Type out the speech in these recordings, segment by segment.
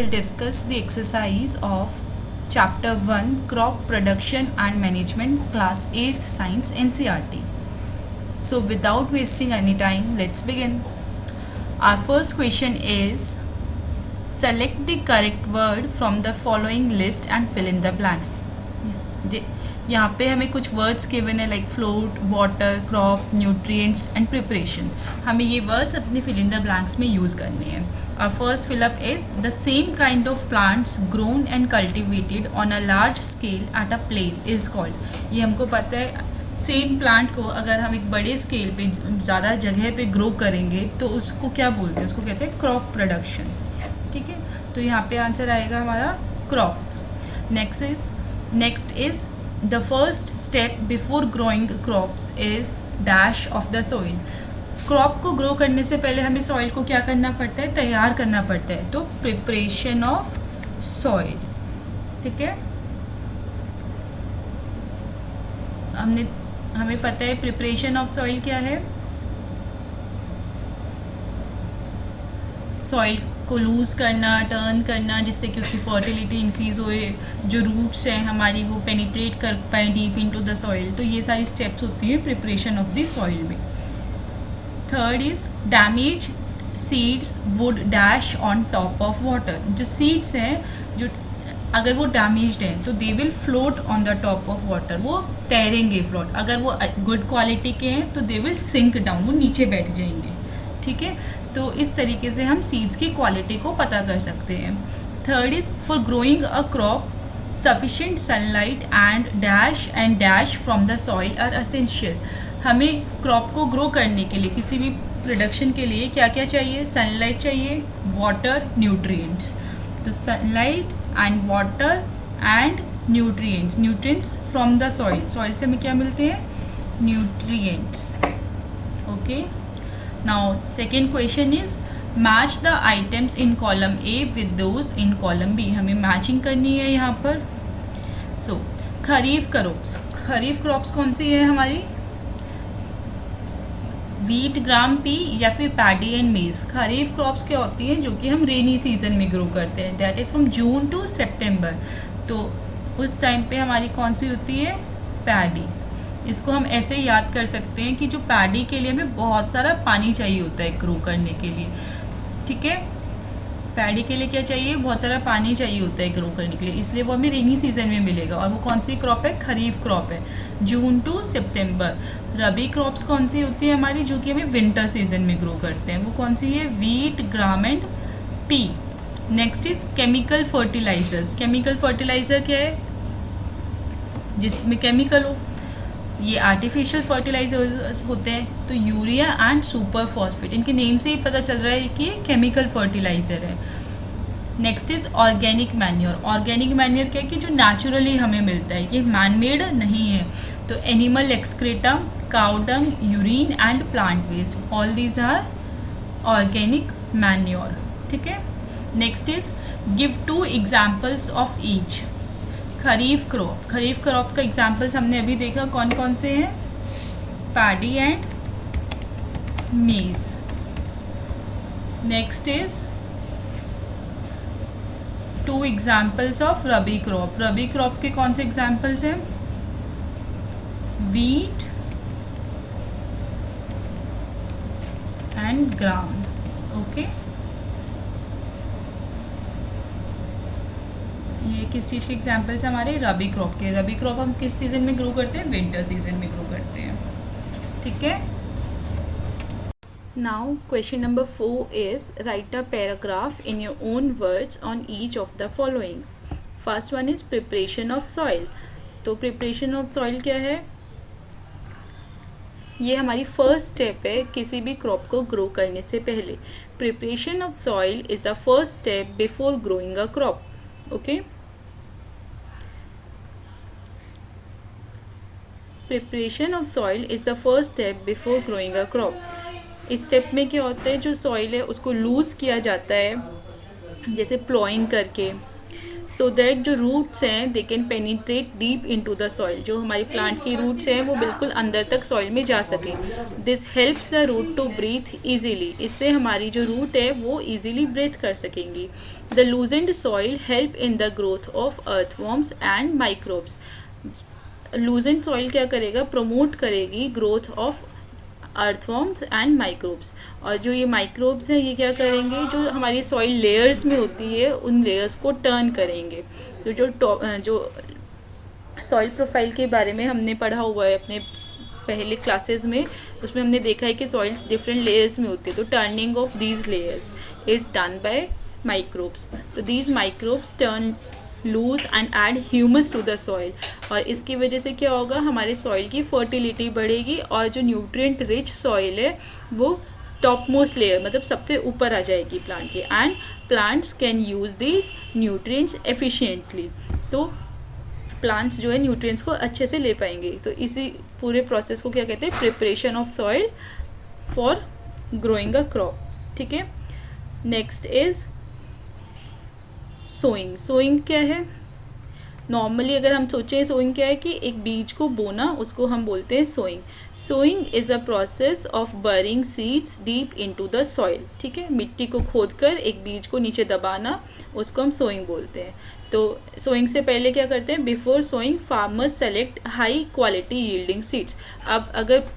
will discuss the exercise of Chapter 1 Crop Production and Management, Class 8th Science NCERT. So without wasting any time, let's begin. Our first question is, select the correct word from the following list and fill in the blanks. यहाँ पे हमें कुछ words given है like float, water, crop, nutrients and preparation. हमें ये words अपने fill in the blanks में use करने हैं. Our first fill-up is the same kind of plants grown and cultivated on a large scale at a place is called. ये हमको पता है सेम प्लांट को अगर हम एक बड़े स्केल पे ज़्यादा जगह पे ग्रो करेंगे तो उसको क्या बोलते हैं, उसको कहते हैं क्रॉप प्रोडक्शन. ठीक है, तो यहाँ पे आंसर आएगा हमारा crop. Next is the first step before growing crops is dash of the soil. Crop को ग्रो करने से पहले हमें सॉइल को क्या करना पड़ता है, तैयार करना पड़ता है. तो प्रिपरेशन ऑफ सॉइल. ठीक है, हमें पता है प्रिपरेशन ऑफ सॉइल क्या है. सॉइल को लूज़ करना, टर्न करना, जिससे कि उसकी फर्टिलिटी इंक्रीज़ होए, जो रूट्स हैं हमारी वो पेनिट्रेट कर पाए डीप इनटू द सॉइल. तो ये सारी स्टेप्स होती हैं प्रिपरेशन ऑफ द सॉइल में. Third is damage seeds would dash on top of water. जो सीड्स हैं जो अगर वो डैमेज्ड हैं तो they will float on the top of water. वो तैरेंगे फ्लोट. अगर वो गुड क्वालिटी के हैं तो दे विल सिंक डाउन, वो नीचे बैठ जाएंगे. ठीक है, तो इस तरीके से हम सीड्स की क्वालिटी को पता कर सकते हैं. Third is for growing a crop sufficient sunlight and dash from the soil are essential. हमें क्रॉप को ग्रो करने के लिए, किसी भी प्रोडक्शन के लिए क्या क्या चाहिए, सनलाइट चाहिए, वाटर, न्यूट्रिएंट्स. तो sunlight and water and nutrients from the soil. Soil से हमें क्या मिलते हैं, nutrients. Okay, now second question is match the items in column A with those in column B. हमें मैचिंग करनी है यहाँ पर. सो खरीफ क्रॉप्स कौन सी है हमारी, वीट, ग्राम, पी या फिर पैडी एंड मेज. खरीफ क्रॉप्स क्या होती हैं जो कि हम रेनी सीजन में ग्रो करते हैं, that is from June to September. तो उस टाइम पे हमारी कौन सी होती है, पैडी. इसको हम ऐसे याद कर सकते हैं कि जो पैडी के लिए हमें बहुत सारा पानी चाहिए होता है ग्रो करने के लिए. ठीक है, पैडी के लिए क्या चाहिए, बहुत सारा पानी चाहिए होता है ग्रो करने के लिए, इसलिए वो हमें रेनी सीजन में मिलेगा. और वो कौन सी क्रॉप है, खरीफ क्रॉप है, जून टू सितंबर. रबी क्रॉप्स कौन सी होती है हमारी, जो कि हमें विंटर सीजन में ग्रो करते हैं, वो कौन सी है, wheat, gram and pea. Next is chemical fertilizers. Chemical fertilizer क्या है, जिसमें केमिकल हो. ये आर्टिफिशियल फर्टिलाइजर्स होते हैं, तो यूरिया एंड सुपर फॉस्फेट. इनके नेम से ही पता चल रहा है कि ये केमिकल फर्टिलाइजर है. Next is organic manure. Organic manure क्या है कि जो नेचुरली हमें मिलता है, ये मैनमेड नहीं है. तो animal excreta, cow dung, urine and plant waste, all these are organic manure. ठीक है, next is give 2 examples of each. Kharif crop का एग्जाम्पल्स हमने अभी देखा कौन कौन से हैं, paddy and maize. Next is 2 examples of rabi crop के कौन से एग्जाम्पल्स हैं, वीट एंड ग्राम. ओके, ये किस चीज़ के एग्जाम्पल्स हमारे, रबी क्रॉप के. रबी क्रॉप हम किस सीज़न में ग्रो करते हैं, विंटर सीजन में ग्रो करते हैं. ठीक है, now question number 4 is right a paragraph in your own words on each of the following. First one is preparation of soil. तो प्रिपरेशन ऑफ सॉइल क्या है, ये हमारी फर्स्ट स्टेप है किसी भी क्रॉप को ग्रो करने से पहले. Preparation of soil is the first step before growing a crop. Okay, preparation of soil is the first step before growing a crop. इस स्टेप में क्या होता है, जो सॉइल है उसको लूज़ किया जाता है, जैसे प्लॉइंग करके. सो दैट जो रूट्स हैं they can penetrate deep into the soil, जो हमारी प्लांट की रूट्स हैं वो बिल्कुल अंदर तक सॉइल में जा सके। This helps the root to breathe easily, इससे हमारी जो रूट है वो ईजीली ब्रीथ कर सकेंगी। The loosened soil help in the growth of earthworms and microbes, loosened soil क्या करेगा, प्रमोट करेगी growth of earthworms and microbes, और जो ये माइक्रोब्स हैं ये क्या करेंगे, जो हमारी सॉइल लेयर्स में होती है उन लेयर्स को टर्न करेंगे। तो जो सॉइल प्रोफाइल के बारे में हमने पढ़ा हुआ है अपने पहले क्लासेस में, उसमें हमने देखा है कि सॉइल्स डिफरेंट लेयर्स में होती है, तो turning of these layers is done by microbes. तो these microbes turn loose and add humus to the soil, और इसकी वजह से क्या होगा, हमारे सॉइल की फर्टिलिटी बढ़ेगी और जो न्यूट्रिएंट रिच सॉइल है वो टॉप मोस्ट लेयर मतलब सबसे ऊपर आ जाएगी प्लांट के, and plants can use this nutrients efficiently. तो प्लांट्स जो है न्यूट्रिएंट्स को अच्छे से ले पाएंगे। तो इसी पूरे प्रोसेस को क्या कहते हैं, preparation of soil for growing a crop. ठीक है, नेक्स्ट इज सोइंग। सोइंग क्या है, नॉर्मली अगर हम सोचें सोइंग क्या है कि एक बीज को बोना, उसको हम बोलते हैं sowing. Sowing is a process of burying seeds deep into the soil. ठीक है, मिट्टी को खोदकर एक बीज को नीचे दबाना, उसको हम सोइंग बोलते हैं। तो सोइंग से पहले क्या करते हैं, before sowing farmers select high quality yielding seeds. अब अगर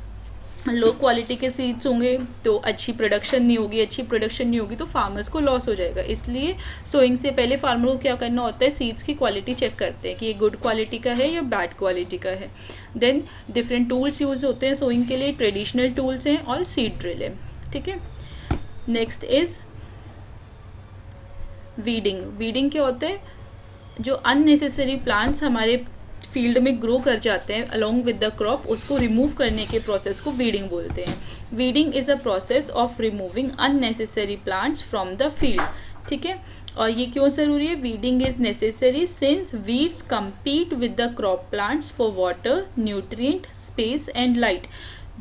लो क्वालिटी के सीड्स होंगे तो अच्छी प्रोडक्शन नहीं होगी तो फार्मर्स को लॉस हो जाएगा। इसलिए सोइंग से पहले फार्मर को क्या करना होता है, सीड्स की क्वालिटी चेक करते हैं कि ये गुड क्वालिटी का है या बैड क्वालिटी का है। देन डिफरेंट टूल्स यूज होते हैं सोइंग के लिए, ट्रेडिशनल टूल्स हैं और सीड ड्रिल है। ठीक है, नेक्स्ट इज वीडिंग। वीडिंग क्या होता है, जो अननेसेसरी प्लांट्स हमारे फील्ड में ग्रो कर जाते हैं अलोंग विद द क्रॉप, उसको रिमूव करने के प्रोसेस को वीडिंग बोलते हैं। Weeding is a process of removing unnecessary plants from the field. ठीक है, और ये क्यों ज़रूरी है, weeding is necessary since weeds compete with the crop plants for water, nutrient, space and light.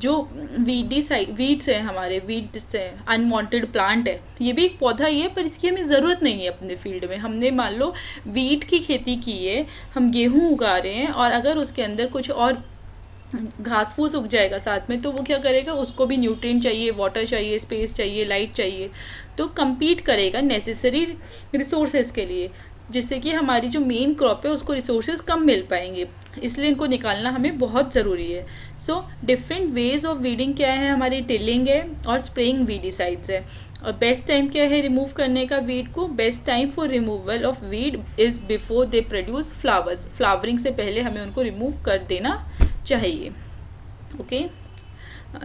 जो वीड्स है, हमारे वीड्स है, अनवांटेड प्लांट है, ये भी एक पौधा ही है पर इसकी हमें ज़रूरत नहीं है अपने फील्ड में। हमने मान लो वीट की खेती की है, हम गेहूँ उगा रहे हैं, और अगर उसके अंदर कुछ और घास फूस उग जाएगा साथ में, तो वो क्या करेगा, उसको भी न्यूट्रिएंट चाहिए, वाटर चाहिए, स्पेस चाहिए, लाइट चाहिए, तो कम्पीट करेगा नेसेसरी रिसोर्सेज के लिए, जिससे कि हमारी जो मेन क्रॉप है उसको रिसोर्सेज कम मिल पाएंगे। इसलिए इनको निकालना हमें बहुत ज़रूरी है। So different ways of weeding क्या है, हमारी टिलिंग है और स्प्रेइंग वीडिसाइड्स है। और बेस्ट टाइम क्या है रिमूव करने का वीड को, best time for removal of weed is before they produce flowers. Flowering से पहले हमें उनको रिमूव कर देना चाहिए। Okay,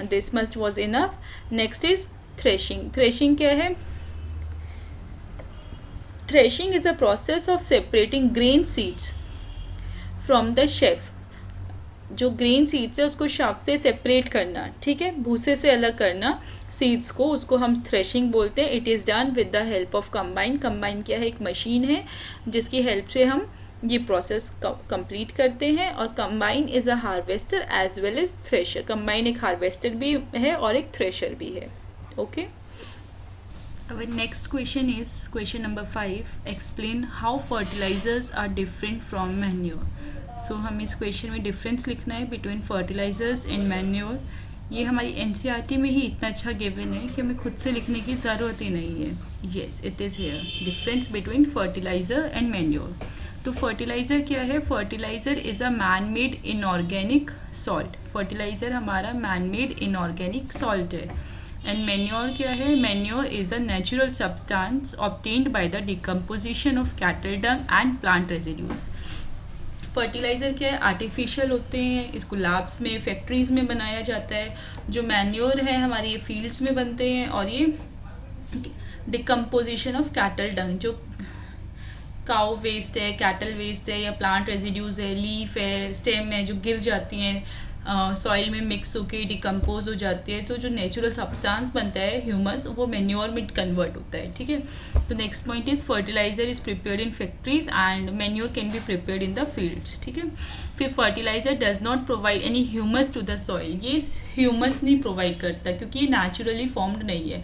this much was enough. Next is threshing. Threshing क्या है, threshing is a process of separating grain seeds from the chef. जो ग्रेन सीड्स है उसको शाफ्ट से सेपरेट करना, ठीक है, भूसे से अलग करना सीड्स को, उसको हम थ्रेशिंग बोलते हैं। It is done with the help of combine. Combine क्या है, एक मशीन है जिसकी हेल्प से हम ये प्रोसेस कंप्लीट करते हैं। और combine is a harvester as well as thresher. Combine एक हार्वेस्टर भी है और एक थ्रेशर भी है। Okay, our next question is question number 5. Explain how fertilizers are different from manure. So हम इस क्वेश्चन में डिफरेंस लिखना है बिटवीन फर्टिलाइजर्स एंड मैन्योर। ये हमारी एनसीईआरटी में ही इतना अच्छा गिवन है कि हमें खुद से लिखने की ज़रूरत ही नहीं है। Yes, it is here difference between fertilizer and manure. तो फर्टिलाइज़र क्या है, fertilizer is a man made inorganic salt. Fertilizer हमारा मैन मेड इनऑर्गेनिक सॉल्ट है। एंड मैन्योर क्या है, manure is a natural substance obtained by the decomposition of cattle dung and plant residues. Fertilizer क्या है, artificial होते हैं, इसको labs में, फैक्ट्रीज़ में बनाया जाता है। जो मैन्योर है हमारे ये फील्ड्स में बनते हैं, और ये डिकम्पोजिशन ऑफ कैटल डंग, जो काउ वेस्ट है, कैटल वेस्ट है, या प्लांट रेजिड्यूज है, लीफ है, स्टेम है, जो गिर जाती हैं सॉइल में मिक्स होके डिकम्पोज हो जाती है, तो जो नेचुरल सब्सटेंस बनता है ह्यूमस, वो मैन्योर में कन्वर्ट होता है। ठीक है, तो next point is fertilizer is prepared in factories and manure can be prepared in the fields. ठीक है, फिर fertilizer does not provide any humus to the soil. ये ह्यूमस नहीं प्रोवाइड करता क्योंकि ये नेचुरली फॉर्म्ड नहीं है।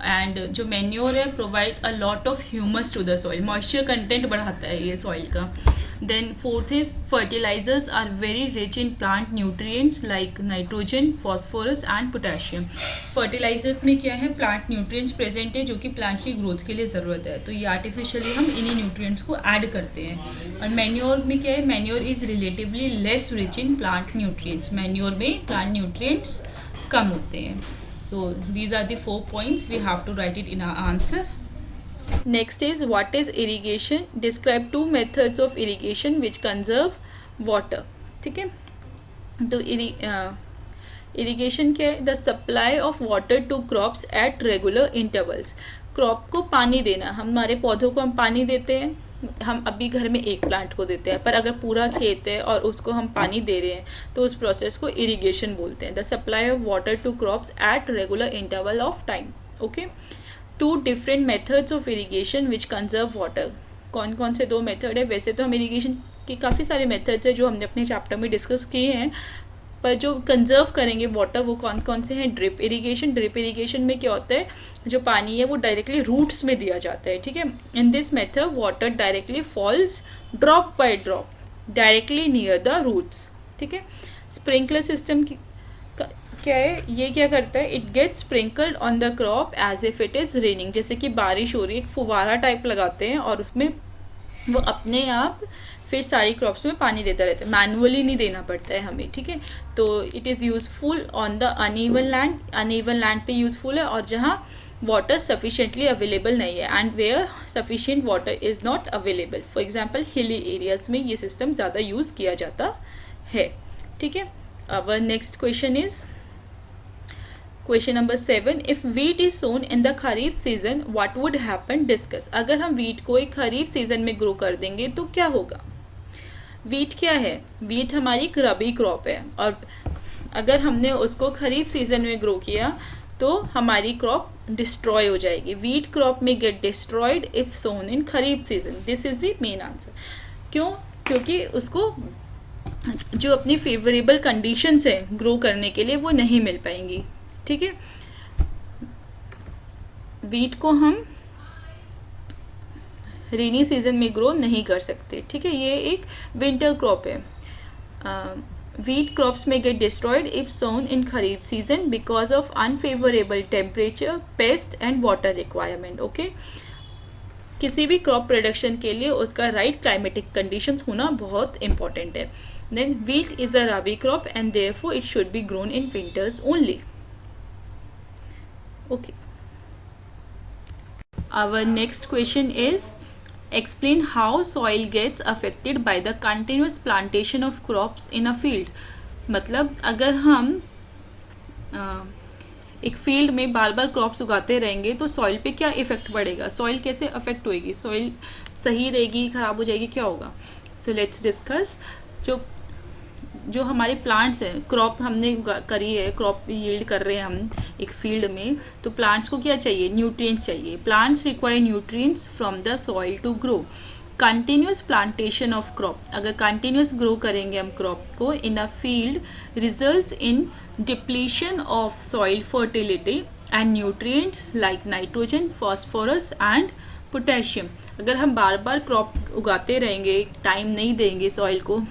एंड जो मैन्योर है provides a lot of humus to the soil, moisture content बढ़ाता है ये सॉइल का. Then fourth is fertilizers are very rich in plant nutrients like nitrogen, phosphorus and potassium. Fertilizers में क्या है, प्लांट न्यूट्रिएंट्स प्रेजेंट है जो कि प्लांट की ग्रोथ के लिए ज़रूरत है, तो ये आर्टिफिशियली हम इन्हीं न्यूट्रिएंट्स को ऐड करते हैं. और मैन्योर में क्या है, manure is relatively less rich in plant nutrients, manure में प्लांट न्यूट्रिएंट्स कम होते हैं. So these are the 4 points we have to write it in our answer. Next is what is irrigation? Describe 2 methods of irrigation which conserve water. ठीक है, तो irrigation क्या है? The supply of water to crops at regular intervals. Crop को पानी देना, हमारे पौधों को हम पानी देते हैं, हम अभी घर में एक प्लांट को देते हैं, पर अगर पूरा खेत है और उसको हम पानी दे रहे हैं तो उस प्रोसेस को इरिगेशन बोलते हैं. The supply of water to crops at regular interval of time. Okay, 2 different methods of irrigation which conserve water. कौन कौन से 2 मेथड है? वैसे तो हम इरिगेशन के काफ़ी सारे मेथड्स है जो हमने अपने चैप्टर में डिस्कस किए हैं, पर जो कंजर्व करेंगे वाटर वो कौन कौन से हैं? Drip irrigation. ड्रिप इरिगेशन में क्या होता है, जो पानी है वो डायरेक्टली रूट्स में दिया जाता है. ठीक है, in this method water directly falls drop by drop directly near the roots. ठीक है, स्प्रिंकलर सिस्टम क्या है, ये क्या करता है, it gets sprinkled on the crop as if it is raining. जैसे कि बारिश हो रही है, एक फुवारा टाइप लगाते हैं और उसमें वो अपने आप फिर सारी क्रॉप्स में पानी देता रहता है, मैनुअली नहीं देना पड़ता है हमें. ठीक है, तो it is useful on the uneven land, uneven land पे यूज़फुल है, और जहाँ वाटर सफिशेंटली अवेलेबल नहीं है, and where sufficient water is not available. For example hilly areas में ये सिस्टम ज़्यादा यूज़ किया जाता है. ठीक है, our next question is question number 7. If wheat is sown in the kharif season what would happen? Discuss. अगर हम वीट को एक खरीफ सीजन में ग्रो कर देंगे तो क्या होगा? वीट क्या है? वीट हमारी एक रबी क्रॉप है, और अगर हमने उसको खरीफ सीजन में ग्रो किया तो हमारी क्रॉप डिस्ट्रॉय हो जाएगी. Wheat crop may get destroyed if sown in kharif season. This is the main answer. क्यों? क्योंकि उसको जो अपनी फेवरेबल कंडीशंस है ग्रो करने के लिए वो नहीं मिल पाएंगी. ठीक है, वीट को हम रेनी सीजन में ग्रो नहीं कर सकते. ठीक है, ये एक विंटर क्रॉप है. Wheat crops may get destroyed if sown in kharif season because of unfavourable temperature, pest and water requirement. Okay, किसी भी क्रॉप प्रोडक्शन के लिए उसका राइट क्लाइमेटिक कंडीशंस होना बहुत इंपॉर्टेंट है. Then wheat is a rabi crop and therefore it should be grown in winters only. Okay, our next question is explain how soil gets affected by the continuous plantation of crops in a field. मतलब अगर हम एक field में बार बार crops उगाते रहेंगे तो soil पे क्या इफेक्ट पड़ेगा? सॉइल कैसे अफेक्ट होएगी? सॉइल सही रहेगी, ख़राब हो जाएगी, क्या होगा? So let's discuss. जो हमारे प्लांट्स हैं, क्रॉप हमने करी है, क्रॉप यील्ड कर रहे हैं हम एक फील्ड में, तो प्लांट्स को क्या चाहिए? न्यूट्रिएंट्स चाहिए. Plants require nutrients from the soil to grow. Continuous plantation of crop, अगर कंटिन्यूस ग्रो करेंगे हम क्रॉप को in a field, results in depletion of soil fertility and nutrients like nitrogen, phosphorus and potassium. अगर हम बार बार crop उगाते रहेंगे, time नहीं देंगे सॉइल को,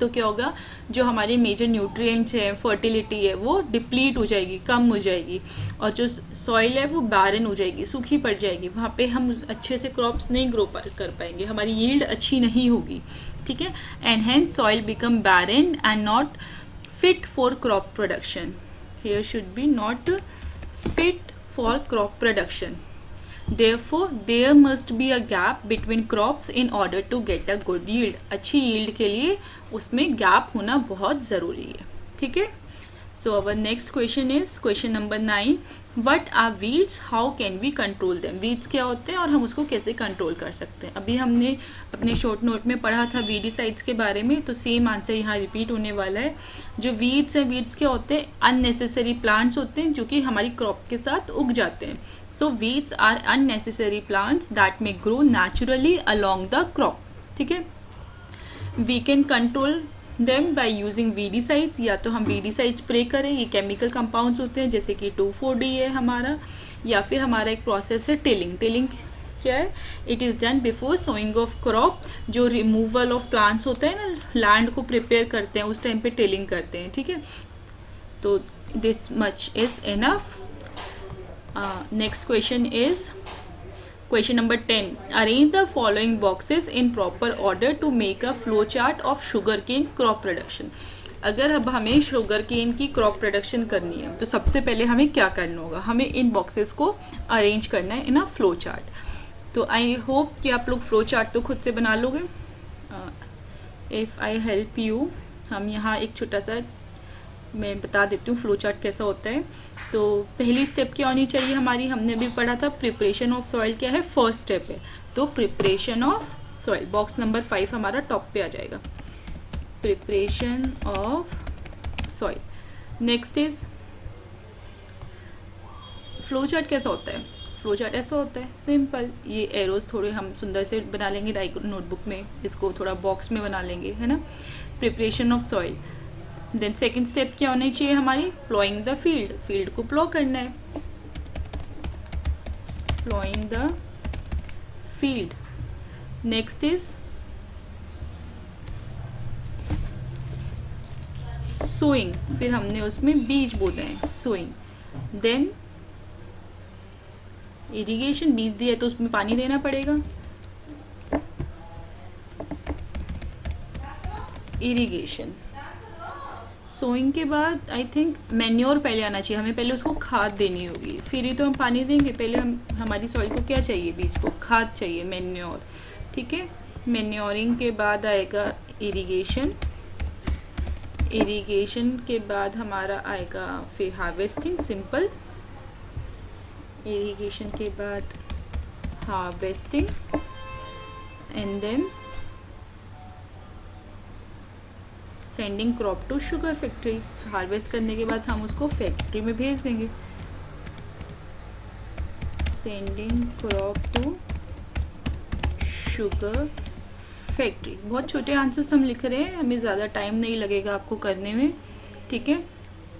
तो क्या होगा? जो हमारे मेजर न्यूट्रिएंट्स हैं, फर्टिलिटी है, वो डिप्लीट हो जाएगी, कम हो जाएगी, और जो सॉइल है वो बैरन हो जाएगी, सूखी पड़ जाएगी. वहाँ पे हम अच्छे से क्रॉप्स नहीं ग्रो कर पाएंगे, हमारी यील्ड अच्छी नहीं होगी. ठीक है, and hence soil become barren and not fit for crop production. Here should be not fit for crop production. Therefore, there must be a gap between crops in order to get a good yield. अच्छी yield के लिए उसमें gap होना बहुत ज़रूरी है. ठीक है, सो our next question is question number 9. What are weeds? How can we control them? Weeds क्या होते हैं और हम उसको कैसे कंट्रोल कर सकते हैं? अभी हमने अपने शॉर्ट नोट में पढ़ा था वीडिसाइड्स के बारे में, तो सेम आंसर यहाँ रिपीट होने वाला है. जो वीड्स हैं, वीड्स क्या होते हैं? अननेसेसरी प्लांट्स होते हैं जो कि हमारी क्रॉप के साथ उग जाते हैं. So weeds are unnecessary plants that may grow naturally along the crop. ठीक है, we can control them by using weedicides. या तो हम weedicides स्प्रे करें, ये केमिकल कंपाउंड्स होते हैं जैसे कि 2,4-D है हमारा, या फिर हमारा एक प्रोसेस है टिलिंग। टिलिंग क्या है? It is done before sowing of crop. जो रिमूवल ऑफ प्लांट्स होते हैं ना, लैंड को प्रिपेयर करते हैं, उस टाइम पे टिलिंग करते हैं, ठीक है। तो this much is enough. Next question is question number 10। Arrange the following boxes in proper order to make a flow chart of sugar cane crop production. अगर अब हमें शुगर केन की क्रॉप प्रोडक्शन करनी है तो सबसे पहले हमें क्या करना होगा? हमें इन बॉक्सेस को अरेंज करना है इन अ फ्लो चार्ट। तो आई होप कि आप लोग फ्लो चार्ट तो खुद से बना लोगे। इफ़ आई हेल्प यू, हम यहाँ एक छोटा सा मैं बता देती हूँ फ्लो चार्ट कैसा होता है। तो पहली स्टेप क्या होनी चाहिए हमारी? हमने अभी पढ़ा था प्रिपरेशन ऑफ सॉइल क्या है, फर्स्ट स्टेप है। तो preparation of soil, box number 5 हमारा टॉप पे आ जाएगा, preparation of soil. Next is flow chart कैसा होता है? फ्लो चार्ट ऐसा होता है सिंपल, ये एरोज थोड़े हम सुंदर से बना लेंगे नोटबुक में, इसको थोड़ा बॉक्स में बना लेंगे, है ना। Preparation of soil. Then second step क्या होनी चाहिए हमारी? प्लॉइंग द फील्ड, फील्ड को प्लॉ करना है, ploughing the field. Next is sowing, फिर हमने उसमें बीज बोते हैं, सोइंग। देन इरिगेशन, बीज दिया है तो उसमें पानी देना पड़ेगा, इरिगेशन। सोइंग के बाद आई थिंक मैन्योर पहले आना चाहिए, हमें पहले उसको खाद देनी होगी, फिर ही तो हम पानी देंगे। पहले हमारी सॉइल को क्या चाहिए? बीज को खाद चाहिए, मैन्योर, ठीक है। मैन्योरिंग के बाद आएगा इरिगेशन, इरिगेशन के बाद हमारा आएगा फिर हार्वेस्टिंग, सिंपल। इरिगेशन के बाद harvesting and then sending crop to sugar factory. Harvest करने के बाद हम उसको फैक्ट्री में भेज देंगे, sending crop to sugar factory. बहुत छोटे आंसर्स हम लिख रहे हैं, हमें ज़्यादा टाइम नहीं लगेगा आपको करने में, ठीक है।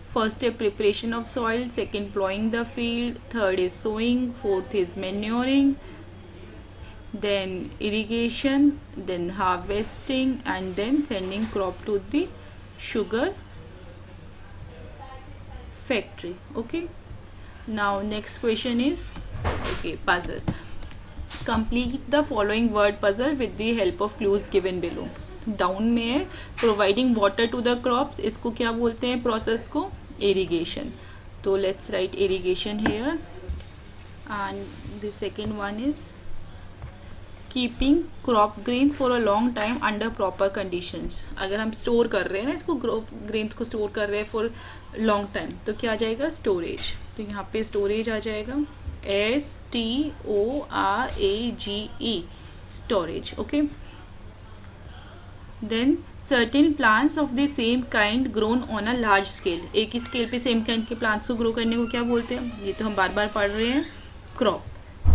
First step preparation of soil, second ploughing the field, third is sowing, fourth is manuring, then irrigation, then harvesting and then sending crop to the sugar factory. Okay, now next question is puzzle. Complete the following word puzzle with the help of clues given below. Down में है providing water to the crops, इसको क्या बोलते हैं process को? Irrigation. तो let's write irrigation here and the second one is keeping crop grains for a long time under proper conditions. अगर हम स्टोर कर रहे हैं ना इसको, ग्रेन्स को स्टोर कर रहे हैं फॉर लॉन्ग टाइम, तो क्या आ जाएगा? स्टोरेज। तो यहाँ पे स्टोरेज आ जाएगा, STORAGE, storage. Okay, then certain plants of the same kind grown on a large scale. एक ही स्केल पे सेम काइंड के प्लांट्स को ग्रो करने को क्या बोलते हैं? ये तो हम बार बार पढ़ रहे हैं, क्रॉप,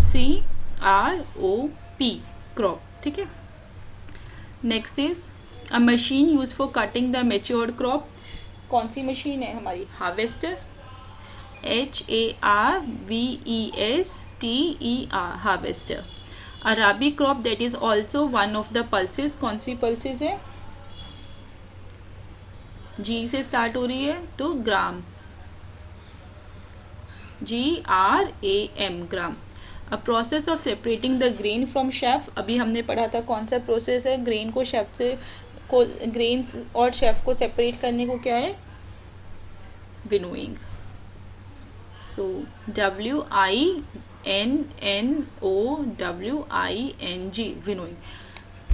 CROP, क्रॉप, ठीक है। Next is a machine use for cutting the matured crop. कौन सी मशीन है हमारी? Harvester, HARVESTER, harvester. A rabi crop that is also one of the pulses. कौन सी पल्सेस है? G से स्टार्ट हो रही है तो gram, GRAM, gram. A process of separating the grain from chaff. अभी हमने पढ़ा था कौन सा प्रोसेस है ग्रेन को शेफ से को, ग्रेन्स और शेफ को सेपरेट करने को क्या है? Winnowing. So WINNOWING, winnowing.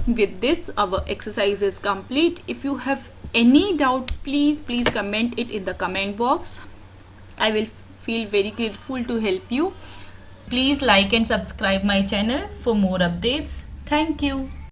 With this our exercise is complete. If you have any doubt, please comment it in the comment box. I will feel very grateful to help you. Please like and subscribe my channel for more updates. Thank you.